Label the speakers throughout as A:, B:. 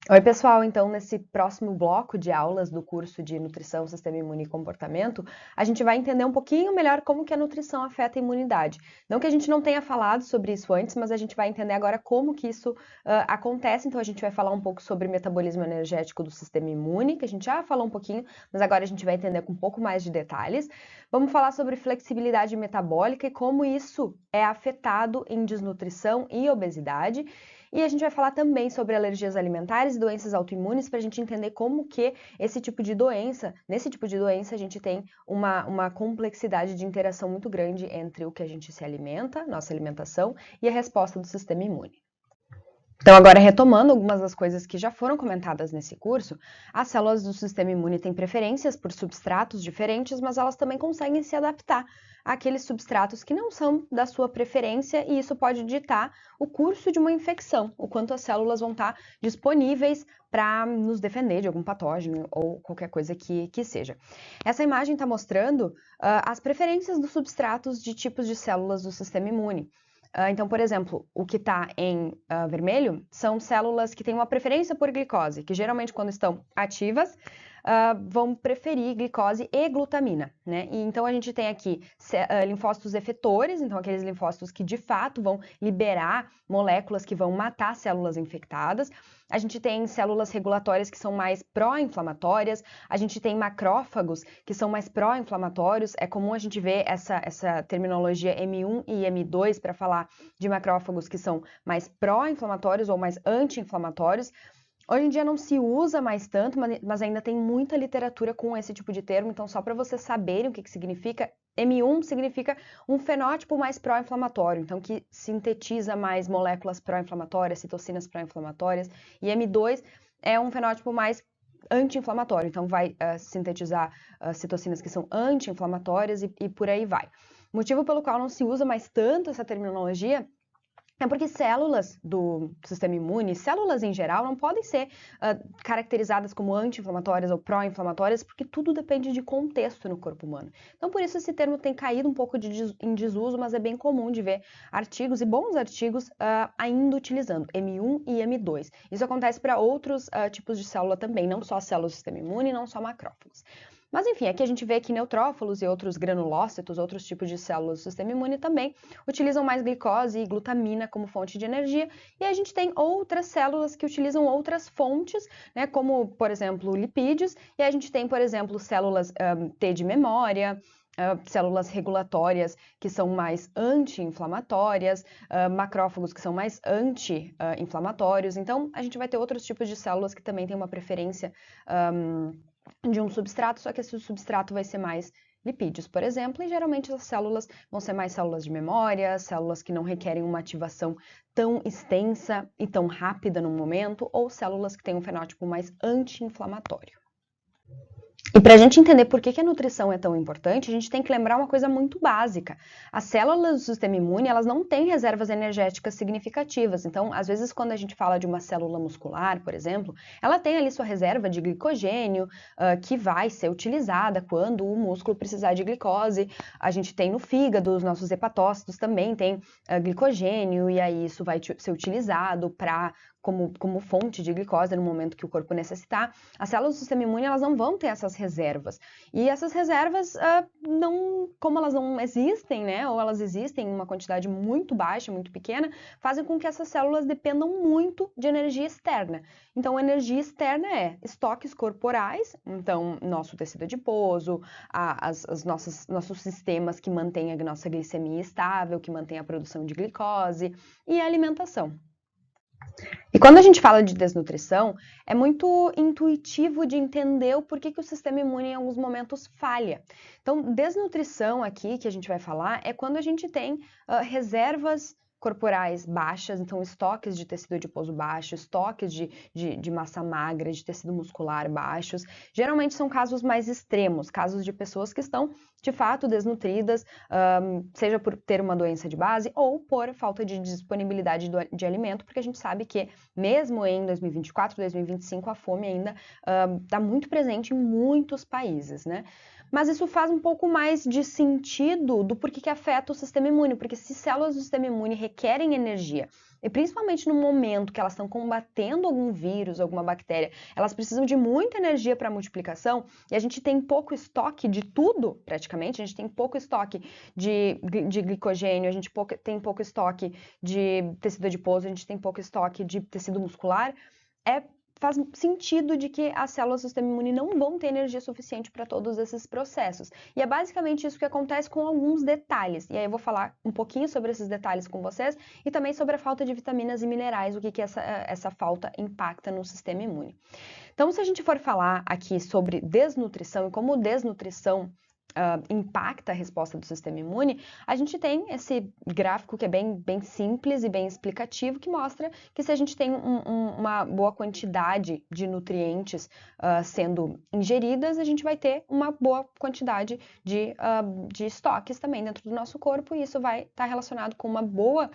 A: Oi, pessoal. Então, nesse próximo bloco de aulas do curso de Nutrição, Sistema Imune e Comportamento, a gente vai entender um pouquinho melhor como que a nutrição afeta a imunidade. Não que a gente não tenha falado sobre isso antes, mas a gente vai entender agora como que isso acontece. Então, a gente vai falar um pouco sobre metabolismo energético do sistema imune, que a gente já falou um pouquinho, mas agora a gente vai entender com um pouco mais de detalhes. Vamos falar sobre flexibilidade metabólica e como isso é afetado em desnutrição e obesidade. E a gente vai falar também sobre alergias alimentares e doenças autoimunes para a gente entender como que esse tipo de doença, nesse tipo de doença a gente tem uma complexidade de interação muito grande entre o que a gente se alimenta, nossa alimentação, e a resposta do sistema imune. Então, agora retomando algumas das coisas que já foram comentadas nesse curso, as células do sistema imune têm preferências por substratos diferentes, mas elas também conseguem se adaptar àqueles substratos que não são da sua preferência, e isso pode ditar o curso de uma infecção, o quanto as células vão estar disponíveis para nos defender de algum patógeno ou qualquer coisa que seja. Essa imagem está mostrando as preferências dos substratos de tipos de células do sistema imune. Então, por exemplo, o que está em vermelho são células que têm uma preferência por glicose, que geralmente quando estão ativas vão preferir glicose e glutamina, né? E então a gente tem aqui linfócitos efetores, então aqueles linfócitos que de fato vão liberar moléculas que vão matar células infectadas. A gente tem células regulatórias que são mais pró-inflamatórias, a gente tem macrófagos que são mais pró-inflamatórios. É comum a gente ver essa terminologia M1 e M2 para falar de macrófagos que são mais pró-inflamatórios ou mais anti-inflamatórios. Hoje em dia não se usa mais tanto, mas ainda tem muita literatura com esse tipo de termo, então só para vocês saberem o que significa, M1 significa um fenótipo mais pró-inflamatório, então que sintetiza mais moléculas pró-inflamatórias, citocinas pró-inflamatórias, e M2 é um fenótipo mais anti-inflamatório, então vai sintetizar citocinas que são anti-inflamatórias e por aí vai. O motivo pelo qual não se usa mais tanto essa terminologia é porque células do sistema imune, células em geral, não podem ser caracterizadas como anti-inflamatórias ou pró-inflamatórias, porque tudo depende de contexto no corpo humano. Então, por isso esse termo tem caído um pouco em desuso, mas é bem comum de ver artigos e bons artigos ainda utilizando M1 e M2. Isso acontece para outros tipos de célula também, não só células do sistema imune, não só macrófagos. Mas enfim, aqui a gente vê que neutrófilos e outros granulócitos, outros tipos de células do sistema imune também utilizam mais glicose e glutamina como fonte de energia, e a gente tem outras células que utilizam outras fontes, né, como, por exemplo, lipídios, e a gente tem, por exemplo, células T de memória, células regulatórias que são mais anti-inflamatórias, macrófagos que são mais anti-inflamatórios. Então, a gente vai ter outros tipos de células que também têm uma preferência de um substrato, só que esse substrato vai ser mais lipídios, por exemplo, e geralmente as células vão ser mais células de memória, células que não requerem uma ativação tão extensa e tão rápida no momento, ou células que têm um fenótipo mais anti-inflamatório. E para a gente entender por que a nutrição é tão importante, a gente tem que lembrar uma coisa muito básica. As células do sistema imune, elas não têm reservas energéticas significativas. Então, às vezes, quando a gente fala de uma célula muscular, por exemplo, ela tem ali sua reserva de glicogênio, que vai ser utilizada quando o músculo precisar de glicose. A gente tem no fígado, os nossos hepatócitos também tem glicogênio, e aí isso vai ser utilizado como fonte de glicose no momento que o corpo necessitar. As células do sistema imune, elas não vão ter essas reservas. E essas reservas, como elas não existem, né, ou elas existem em uma quantidade muito baixa, muito pequena, fazem com que essas células dependam muito de energia externa. Então, energia externa é estoques corporais, então, nosso tecido adiposo, nossos sistemas que mantêm a nossa glicemia estável, que mantêm a produção de glicose, e a alimentação. E quando a gente fala de desnutrição, é muito intuitivo de entender o porquê que o sistema imune em alguns momentos falha. Então, desnutrição aqui, que a gente vai falar, é quando a gente tem reservas corporais baixas, então estoques de tecido adiposo baixo, estoques de massa magra, de tecido muscular baixos. Geralmente são casos mais extremos, casos de pessoas que estão de fato desnutridas, seja por ter uma doença de base ou por falta de disponibilidade de alimento, porque a gente sabe que mesmo em 2024, 2025, a fome ainda está muito presente em muitos países, né? Mas isso faz um pouco mais de sentido do porquê que afeta o sistema imune, porque se células do sistema imune requerem energia. E principalmente no momento que elas estão combatendo algum vírus, alguma bactéria, elas precisam de muita energia para multiplicação e a gente tem pouco estoque de tudo, praticamente. A gente tem pouco estoque de glicogênio, a gente tem pouco estoque de tecido adiposo, a gente tem pouco estoque de tecido muscular. Faz sentido de que as células do sistema imune não vão ter energia suficiente para todos esses processos. E é basicamente isso que acontece com alguns detalhes. E aí eu vou falar um pouquinho sobre esses detalhes com vocês e também sobre a falta de vitaminas e minerais, o que essa falta impacta no sistema imune. Então, se a gente for falar aqui sobre desnutrição e como desnutrição impacta a resposta do sistema imune, a gente tem esse gráfico que é bem simples e bem explicativo, que mostra que se a gente tem uma boa quantidade de nutrientes sendo ingeridas, a gente vai ter uma boa quantidade de estoques também dentro do nosso corpo, e isso vai estar relacionado com uma boa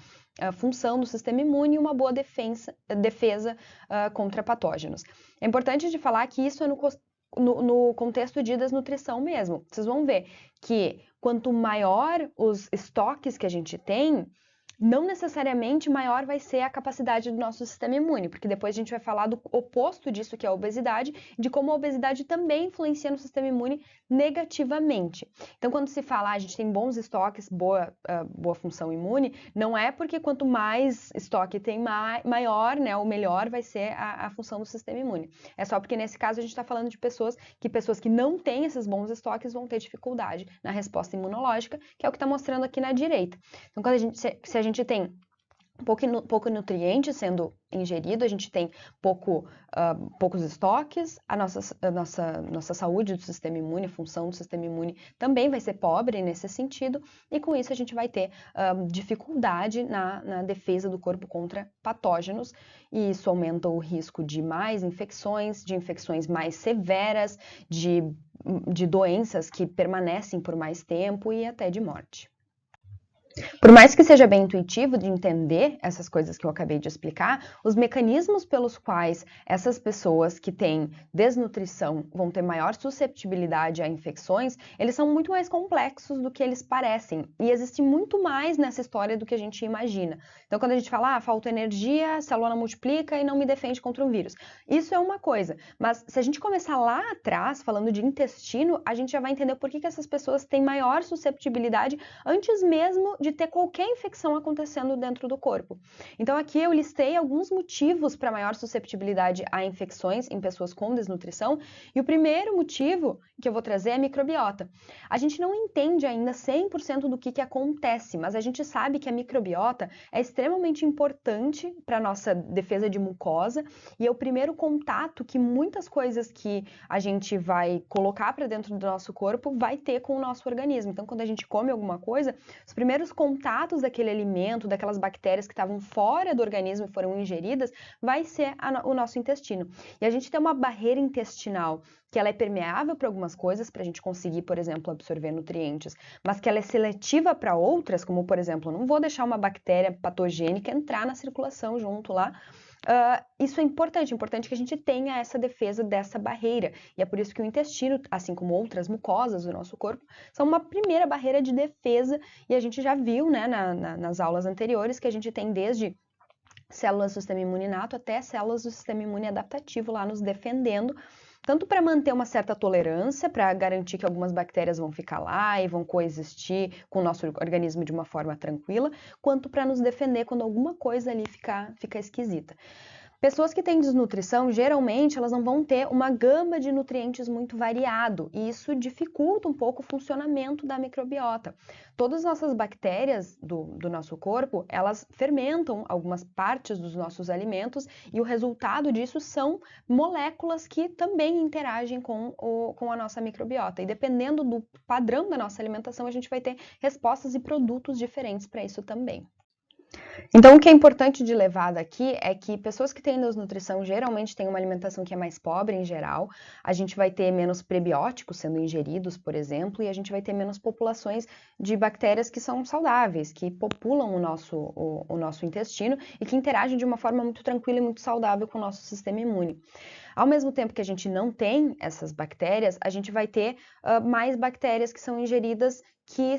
A: função do sistema imune e uma boa defesa contra patógenos. É importante de falar que isso é no contexto de desnutrição mesmo. Vocês vão ver que quanto maior os estoques que a gente tem, não necessariamente maior vai ser a capacidade do nosso sistema imune, porque depois a gente vai falar do oposto disso, que é a obesidade, de como a obesidade também influencia no sistema imune negativamente. Então, quando se fala, a gente tem bons estoques, boa função imune, não é porque quanto mais estoque tem, maior, né, ou melhor vai ser a função do sistema imune. É só porque nesse caso a gente está falando de pessoas que não têm esses bons estoques vão ter dificuldade na resposta imunológica, que é o que está mostrando aqui na direita. Então, se a gente tem pouco nutriente sendo ingerido, a gente tem poucos estoques, a nossa saúde do sistema imune, a função do sistema imune também vai ser pobre nesse sentido, e com isso a gente vai ter dificuldade na defesa do corpo contra patógenos, e isso aumenta o risco de mais infecções, de infecções mais severas, de doenças que permanecem por mais tempo e até de morte. Por mais que seja bem intuitivo de entender essas coisas que eu acabei de explicar, os mecanismos pelos quais essas pessoas que têm desnutrição vão ter maior susceptibilidade a infecções, eles são muito mais complexos do que eles parecem. E existe muito mais nessa história do que a gente imagina. Então, quando a gente fala, falta energia, a célula não multiplica e não me defende contra um vírus. Isso é uma coisa. Mas se a gente começar lá atrás, falando de intestino, a gente já vai entender por que essas pessoas têm maior susceptibilidade antes mesmo de ter qualquer infecção acontecendo dentro do corpo. Então aqui eu listei alguns motivos para maior susceptibilidade a infecções em pessoas com desnutrição, e o primeiro motivo que eu vou trazer é a microbiota. A gente não entende ainda 100% do que acontece, mas a gente sabe que a microbiota é extremamente importante para a nossa defesa de mucosa, e é o primeiro contato que muitas coisas que a gente vai colocar para dentro do nosso corpo vai ter com o nosso organismo. Então, quando a gente come alguma coisa, os primeiros contatos daquele alimento, daquelas bactérias que estavam fora do organismo e foram ingeridas, vai ser o nosso intestino. E a gente tem uma barreira intestinal que ela é permeável para algumas coisas, para a gente conseguir, por exemplo, absorver nutrientes, mas que ela é seletiva para outras, como, por exemplo, eu não vou deixar uma bactéria patogênica entrar na circulação junto lá. Isso é importante que a gente tenha essa defesa dessa barreira, e é por isso que o intestino, assim como outras mucosas do nosso corpo, são uma primeira barreira de defesa, e a gente já viu, né, nas aulas anteriores, que a gente tem desde células do sistema imune inato até células do sistema imune adaptativo lá nos defendendo, tanto para manter uma certa tolerância, para garantir que algumas bactérias vão ficar lá e vão coexistir com o nosso organismo de uma forma tranquila, quanto para nos defender quando alguma coisa ali fica esquisita. Pessoas que têm desnutrição, geralmente, elas não vão ter uma gama de nutrientes muito variado, e isso dificulta um pouco o funcionamento da microbiota. Todas as nossas bactérias do nosso corpo, elas fermentam algumas partes dos nossos alimentos, e o resultado disso são moléculas que também interagem com a nossa microbiota. E dependendo do padrão da nossa alimentação, a gente vai ter respostas e produtos diferentes para isso também. Então, o que é importante de levar daqui é que pessoas que têm desnutrição geralmente têm uma alimentação que é mais pobre em geral, a gente vai ter menos prebióticos sendo ingeridos, por exemplo, e a gente vai ter menos populações de bactérias que são saudáveis, que populam o nosso intestino e que interagem de uma forma muito tranquila e muito saudável com o nosso sistema imune. Ao mesmo tempo que a gente não tem essas bactérias, a gente vai ter mais bactérias que são ingeridas que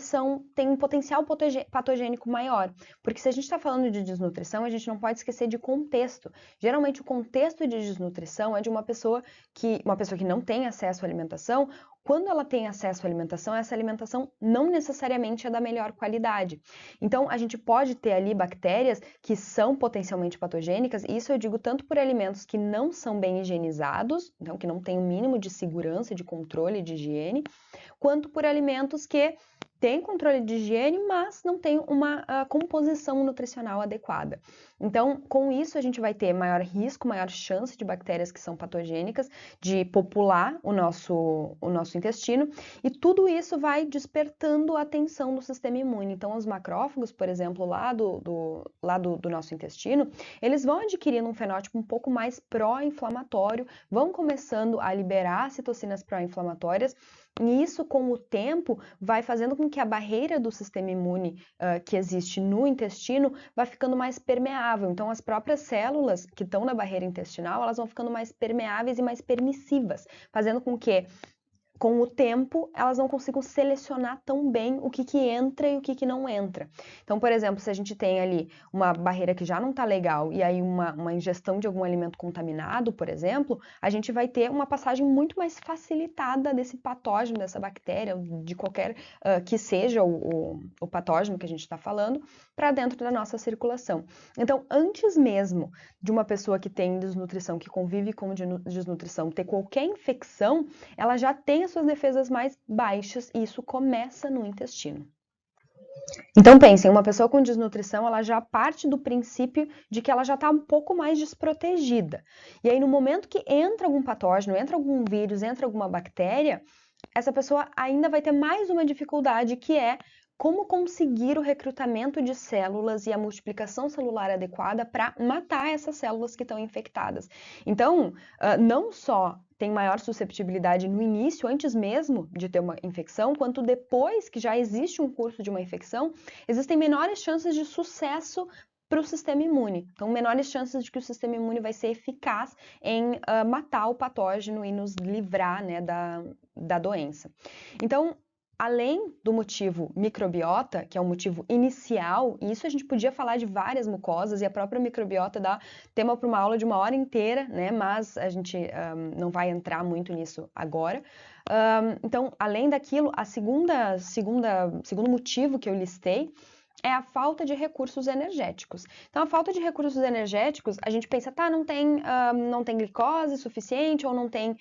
A: têm um potencial patogênico maior. Porque se a gente está falando de desnutrição, a gente não pode esquecer de contexto. Geralmente, o contexto de desnutrição é de uma pessoa que não tem acesso à alimentação. Quando ela tem acesso à alimentação, essa alimentação não necessariamente é da melhor qualidade. Então, a gente pode ter ali bactérias que são potencialmente patogênicas, e isso eu digo tanto por alimentos que não são bem higienizados, então que não tem o mínimo de segurança, de controle de higiene, quanto por alimentos que têm controle de higiene, mas não tem uma composição nutricional adequada. Então, com isso, a gente vai ter maior risco, maior chance de bactérias que são patogênicas de popular o nosso intestino, e tudo isso vai despertando a atenção do sistema imune. Então, os macrófagos, por exemplo, lá do nosso intestino, eles vão adquirindo um fenótipo um pouco mais pró-inflamatório, vão começando a liberar citocinas pró-inflamatórias, e isso, com o tempo, vai fazendo com que a barreira do sistema imune que existe no intestino vai ficando mais permeável. Então, as próprias células que estão na barreira intestinal, elas vão ficando mais permeáveis e mais permissivas, fazendo com que, com o tempo, elas não consigam selecionar tão bem o que entra e o que não entra. Então, por exemplo, se a gente tem ali uma barreira que já não está legal e aí uma ingestão de algum alimento contaminado, por exemplo, a gente vai ter uma passagem muito mais facilitada desse patógeno, dessa bactéria, de qualquer que seja o patógeno que a gente está falando, para dentro da nossa circulação. Então, antes mesmo de uma pessoa que tem desnutrição, que convive com desnutrição, ter qualquer infecção, ela já tem as suas defesas mais baixas, e isso começa no intestino. Então pensem, uma pessoa com desnutrição, ela já parte do princípio de que ela já está um pouco mais desprotegida. E aí no momento que entra algum patógeno, entra algum vírus, entra alguma bactéria, essa pessoa ainda vai ter mais uma dificuldade, que é como conseguir o recrutamento de células e a multiplicação celular adequada para matar essas células que estão infectadas. Então, não só tem maior susceptibilidade no início, antes mesmo de ter uma infecção, quanto depois que já existe um curso de uma infecção, existem menores chances de sucesso para o sistema imune. Então, menores chances de que o sistema imune vai ser eficaz em matar o patógeno e nos livrar, né, da doença. Então, além do motivo microbiota, que é o motivo inicial, e isso a gente podia falar de várias mucosas, e a própria microbiota dá tema para uma aula de 1 hora inteira, né? Mas a gente não vai entrar muito nisso agora. Então, além daquilo, segundo motivo que eu listei é a falta de recursos energéticos. Então, a falta de recursos energéticos, a gente pensa, tá, não tem glicose suficiente ou não tem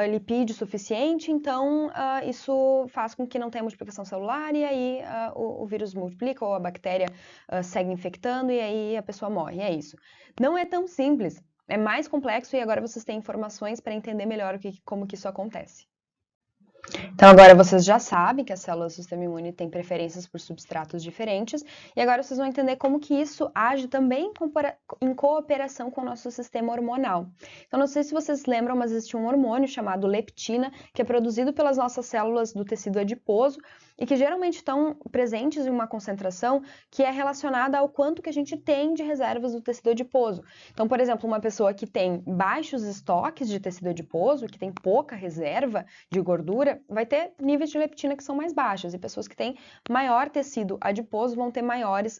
A: lipídio suficiente, então isso faz com que não tenha multiplicação celular, e aí o vírus multiplica ou a bactéria segue infectando e aí a pessoa morre, é isso. Não é tão simples, é mais complexo, e agora vocês têm informações para entender melhor como que isso acontece. Então, agora vocês já sabem que as células do sistema imune têm preferências por substratos diferentes, e agora vocês vão entender como que isso age também em cooperação com o nosso sistema hormonal. Então, não sei se vocês lembram, mas existe um hormônio chamado leptina, que é produzido pelas nossas células do tecido adiposo, e que geralmente estão presentes em uma concentração que é relacionada ao quanto que a gente tem de reservas do tecido adiposo. Então, por exemplo, uma pessoa que tem baixos estoques de tecido adiposo, que tem pouca reserva de gordura, vai ter níveis de leptina que são mais baixos, e pessoas que têm maior tecido adiposo vão ter maiores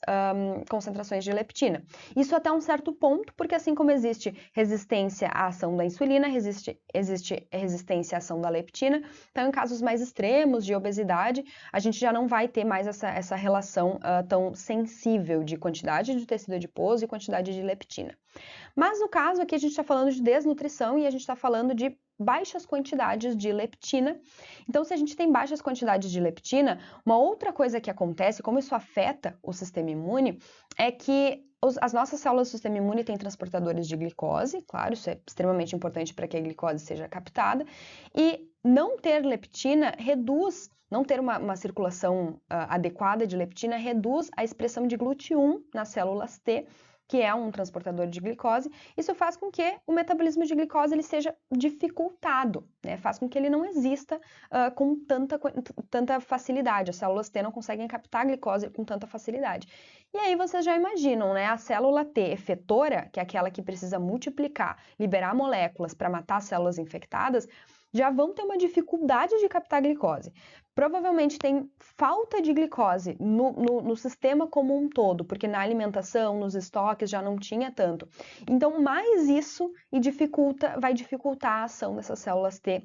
A: concentrações de leptina. Isso até um certo ponto, porque assim como existe resistência à ação da insulina, existe resistência à ação da leptina. Então, em casos mais extremos de obesidade, a gente já não vai ter mais essa relação tão sensível de quantidade de tecido adiposo e quantidade de leptina. Mas no caso aqui a gente está falando de desnutrição e a gente está falando de baixas quantidades de leptina. Então, se a gente tem baixas quantidades de leptina, uma outra coisa que acontece, como isso afeta o sistema imune, é que as nossas células do sistema imune têm transportadores de glicose, claro, isso é extremamente importante para que a glicose seja captada, e não ter leptina reduz, não ter uma circulação adequada de leptina reduz a expressão de GLUT1 nas células T, que é um transportador de glicose. Isso faz com que o metabolismo de glicose ele seja dificultado, né? Faz com que ele não exista com tanta facilidade. As células T não conseguem captar a glicose com tanta facilidade. E aí vocês já imaginam, né? A célula T efetora, que é aquela que precisa multiplicar, liberar moléculas para matar células infectadas, já vão ter uma dificuldade de captar glicose. Provavelmente tem falta de glicose no sistema como um todo, porque na alimentação, nos estoques já não tinha tanto. Então, mais isso vai dificultar a ação dessas células T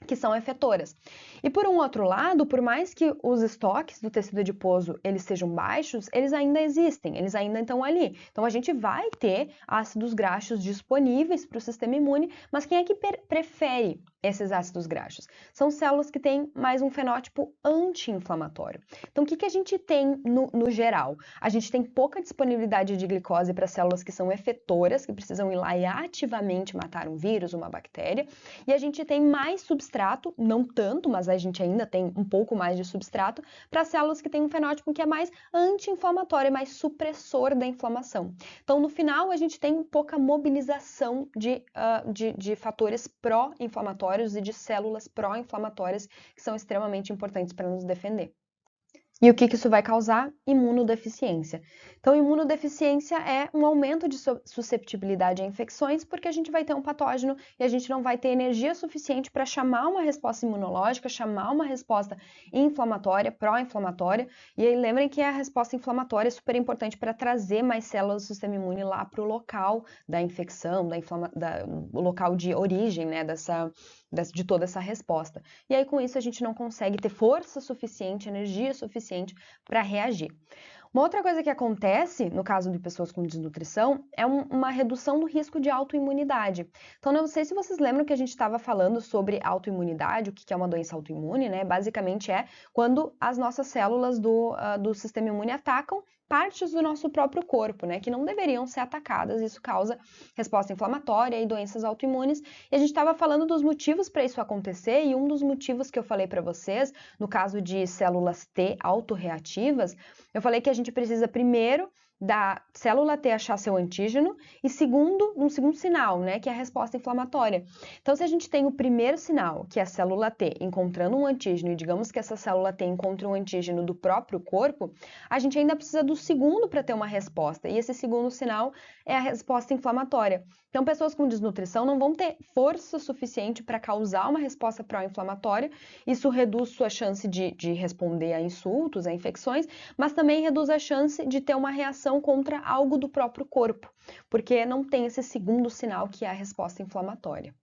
A: que são efetoras. E por um outro lado, por mais que os estoques do tecido adiposo eles sejam baixos, eles ainda existem, eles ainda estão ali. Então a gente vai ter ácidos graxos disponíveis para o sistema imune, mas quem é que prefere esses ácidos graxos? São células que têm mais um fenótipo anti-inflamatório. Então o que a gente tem no geral? A gente tem pouca disponibilidade de glicose para células que são efetoras, que precisam ir lá e ativamente matar um vírus, uma bactéria, e a gente tem mais substrato, não tanto, mas a gente ainda tem um pouco mais de substrato, para células que têm um fenótipo que é mais anti-inflamatório, é mais supressor da inflamação. Então, no final, a gente tem pouca mobilização de fatores pró-inflamatórios e de células pró-inflamatórias que são extremamente importantes para nos defender. E o que isso vai causar? Imunodeficiência. Então, imunodeficiência é um aumento de susceptibilidade a infecções, porque a gente vai ter um patógeno e a gente não vai ter energia suficiente para chamar uma resposta imunológica, chamar uma resposta inflamatória, pró-inflamatória. E aí, lembrem que a resposta inflamatória é super importante para trazer mais células do sistema imune lá para o local da infecção, o local de origem, né, de toda essa resposta. E aí, com isso, a gente não consegue ter força suficiente, energia suficiente para reagir. Uma outra coisa que acontece, no caso de pessoas com desnutrição, é uma redução do risco de autoimunidade. Então, não sei se vocês lembram que a gente estava falando sobre autoimunidade, o que é uma doença autoimune, né? Basicamente é quando as nossas células do sistema imune atacam partes do nosso próprio corpo, né, que não deveriam ser atacadas. Isso causa resposta inflamatória e doenças autoimunes. E a gente estava falando dos motivos para isso acontecer, e um dos motivos que eu falei para vocês, no caso de células T autorreativas, eu falei que a gente precisa primeiro da célula T achar seu antígeno e um segundo sinal, né, que é a resposta inflamatória. Então, se a gente tem o primeiro sinal, que é a célula T encontrando um antígeno, e digamos que essa célula T encontra um antígeno do próprio corpo, a gente ainda precisa do segundo para ter uma resposta, e esse segundo sinal é a resposta inflamatória. Então, pessoas com desnutrição não vão ter força suficiente para causar uma resposta pró-inflamatória. Isso reduz sua chance de responder a insultos, a infecções, mas também reduz a chance de ter uma reação contra algo do próprio corpo, porque não tem esse segundo sinal que é a resposta inflamatória.